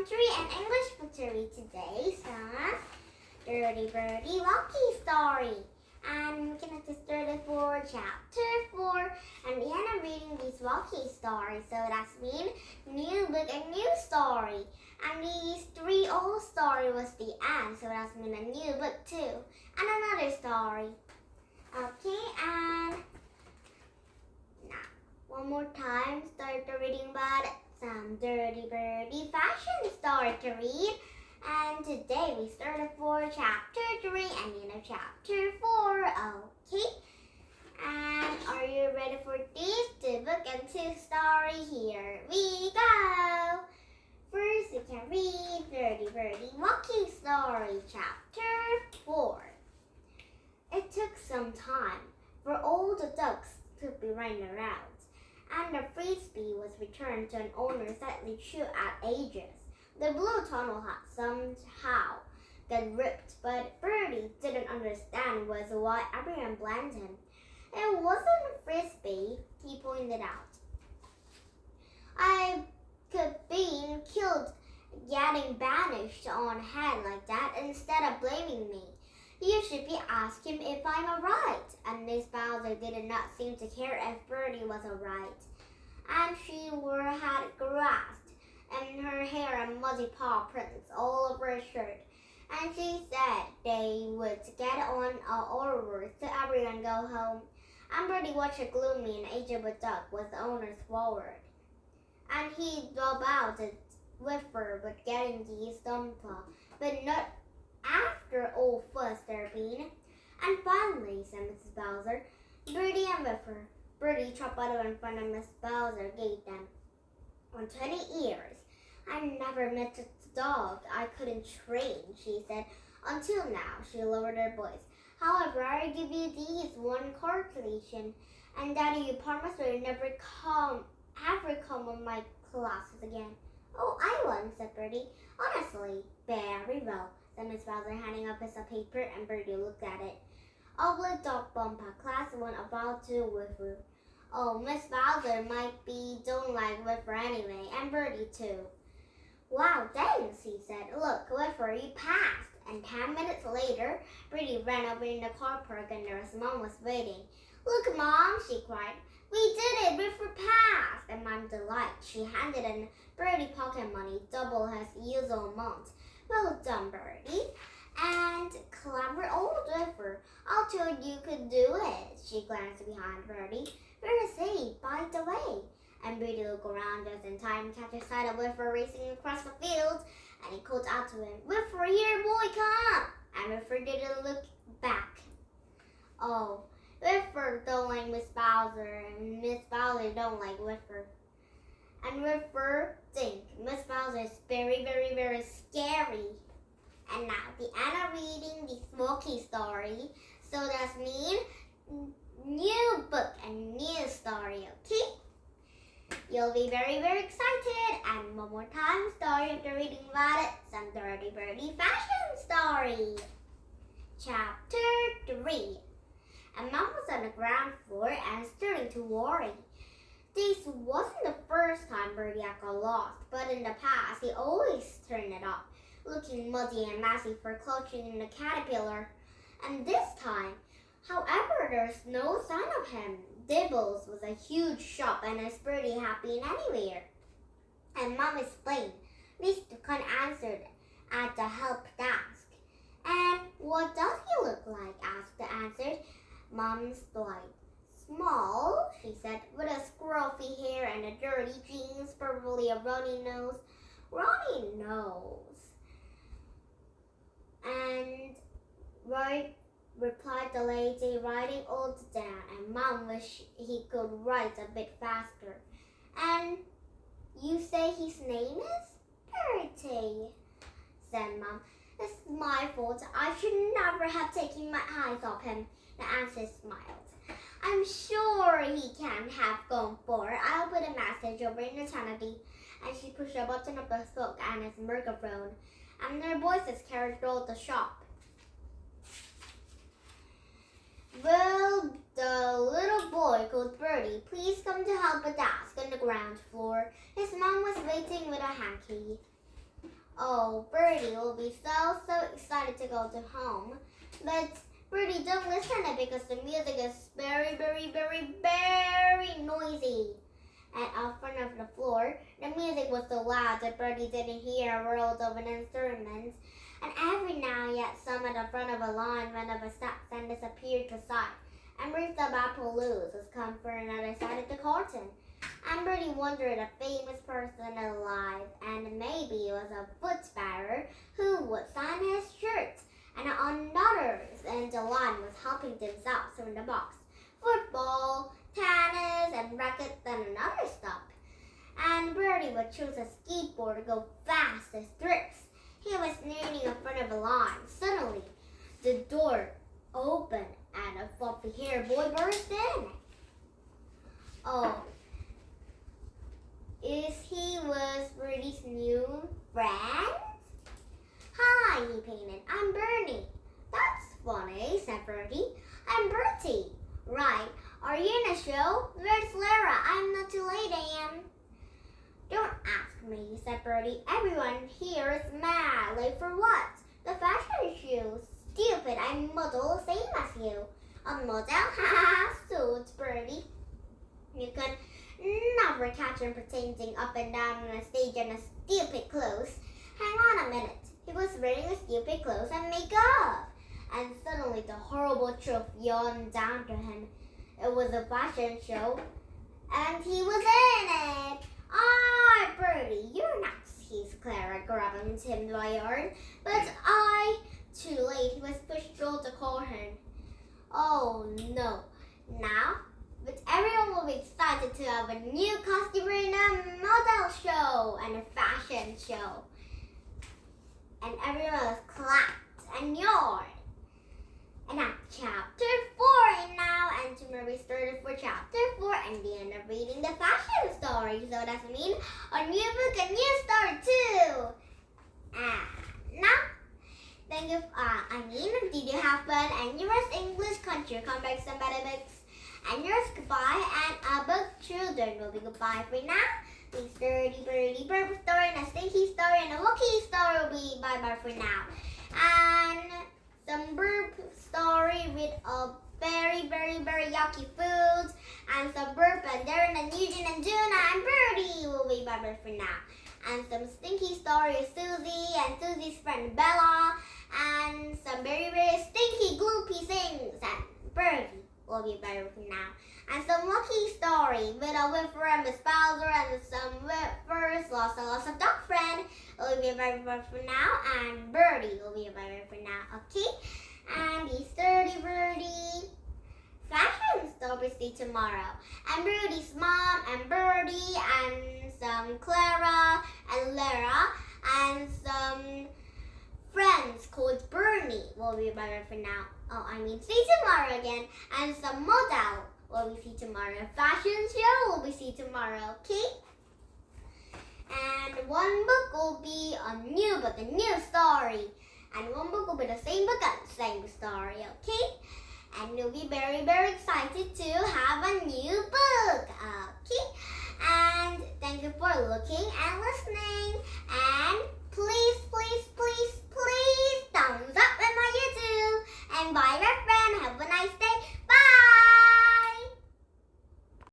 Elementary and English book to read today. Some Bertie Walkies story. And we're going to start it for chapter 4. And we end up reading these Walkies stories. So that's mean new book and new story. And these 3 old story was the end. So that's mean a new book too. And another story. Okay, and now one more time start the reading about some Bertie fashion story to read. And today we started for chapter 3 and chapter 4. Okay. And are you ready for these 2 book and 2 story? Here we go. First we can read Bertie Walking Story, chapter 4. It took some time for all the ducks to be running around, and the frisbee was returned to an owner slightly chewed at ages. The blue tunnel had somehow got ripped, but Bertie didn't understand was why everyone blamed him. It wasn't a frisbee, he pointed out. I could be killed getting banished on head like that instead of blaming me. You should be asking if I'm alright. And Miss Bowser did not seem to care if Bertie was alright. And she had grass and her hair and muddy paw prints all over her shirt. And she said they would get on orders to everyone go home. And Bertie watched a gloomy and aged duck with the owners forward. And he drove out to whiffer with getting the stumpa, but not after all fuss there been. And finally, said Mrs. Bowser, Bertie and Whiffer. Bertie chopped out in front of Miss Bowser gave them. On 20 years, I never met a dog I couldn't train, she said. Until now, she lowered her voice. However, I give you these one calculation, and Daddy, you promise you'll never come on my classes again. Oh, I won't, said Bertie. Honestly, very well, said Miss Bowser, handing up a piece of paper, and Bertie looked at it. Ugly dog bumper, class 1 about to Whiffer. Oh, Miss Bowser might be don't like Whiffer anyway, and Bertie too. Wow, thanks, he said. Look, Whiffer, you passed. And 10 minutes later, Bertie ran over in the car park and their mom was waiting. Look, Mom, she cried. We did it, Whiffer passed. And Mom delighted. She handed in Bertie pocket money, double his usual amount. Well done, Bertie. And clever old Whiffer. I told you could do it. She glanced behind Bertie. Where is he, by the way? And Bertie looked around just in time to catch sight of Whiffer racing across the field. And he called out to him, Whiffer, here, boy, come! And Whiffer didn't look back. Oh, Whiffer don't like Miss Bowser, and Miss Bowser don't like Whiffer. And Whiffer think Miss Bowser is very scary. And now the end of reading the Walkie story. So that's mean new book and new story, okay? You'll be very excited. And one more time, story after reading about it, some Bertie fashion story. Chapter 3. And Mom was on the ground floor and starting to worry. This wasn't the first time Bertie had got lost, but in the past he always turned it up, looking muddy and messy for clutching in the caterpillar. And this time, however, there's no sign of him. Dibbles was a huge shop and as Bertie had been anywhere. And Mom explained. Mr. Khan answered at the help desk. And what does he look like? Asked the answer. Mom smiled. Small, she said, with a scruffy hair and a dirty jeans, probably a runny nose. Runny nose. And replied the lady, writing all down, and Mom wished he could write a bit faster. And you say his name is Bertie, said Mom. It's my fault. I should never have taken my eyes off him. The answer smiled. I'm sure he can have gone far. I'll put a message over in eternity. And she pushed a button of the book and his microphone, and their voices carried through the shop. Will the little boy called Bertie please come to help a desk on the ground floor? His mom was waiting with a hanky. Oh, Bertie will be so excited to go to home. But Bertie, don't listen to it because the music is very noisy. And out front of the floor, the music was so loud that Bertie didn't hear a world of an instrument. And every now and yet, some at the front of a line went up a steps and disappeared to sight. And Ruth the Appaloosa has come for another side of the curtain. And Bertie wondered a famous person alive, and maybe it was a foot-bearer who would sign his shirt. And others in the line was helping themselves from the box. Football, tennis, and rackets, and another stuff. And Bertie would choose a skateboard to go fast as tricks. He was standing in front of a line. Suddenly, the door opened and a fluffy-haired boy burst in. Oh, he was Bertie's new friend? Hi, he panted. I'm Bertie. That's funny, said Bertie. I'm Bertie. Right. Are you in a show? Where's Lara? I'm not too late, I am. Don't ask me, said Bertie. Everyone here is mad. Late for what? The fashion show. Stupid. I'm model the same as you. A model? Haha, suits, Bertie. You can never catch him pretending up and down on a stage in a stupid clothes. Hang on a minute. He was wearing a stupid clothes and makeup. And suddenly the horrible truth yawned down to him. It was a fashion show, and he was in it. Ah, Bertie, you're nuts, hissed Clara, grabbing him by the arm. But too late, he was pushed through the corner. Oh no, now, but everyone will be excited to have a new costume in a model show and a fashion show. And everyone was clapped and yawned. And now, chapter 4 now, and tomorrow we started for chapter 4, and we end up reading the fashion story. So that means a new book, a new story too. Now, thank you. Did you have fun? And yours English country, come back some better books. And yours goodbye, and a book children will be goodbye for now. The sturdy birdie burp story, and a stinky story, and a Walkies story will be bye-bye for now. And some burp story with a very yucky food, and some burp and Darren and Eugene and Juna and Bertie will be bye-bye for now. And some stinky story of Susie and Susie's friend Bella, and some very stinky gloopy things, and Bertie will be bye-bye for now. And some lucky story with a Whiffer and Miss Bowser, and some Whiffers lost of dog friend will be bye-bye for now, and Bertie will be bye-bye for now, okay? And the sturdy Bertie fashion story see tomorrow. And Bertie's mom and Bertie and some Clara and Lara and some friends called Bernie will be bye-bye for now. See tomorrow again. And some model will we see tomorrow. Fashion show will we see tomorrow, okay? And one book will be a new book, a new story. And one book will be the same book and same story, okay? And you'll be very excited to have a new book.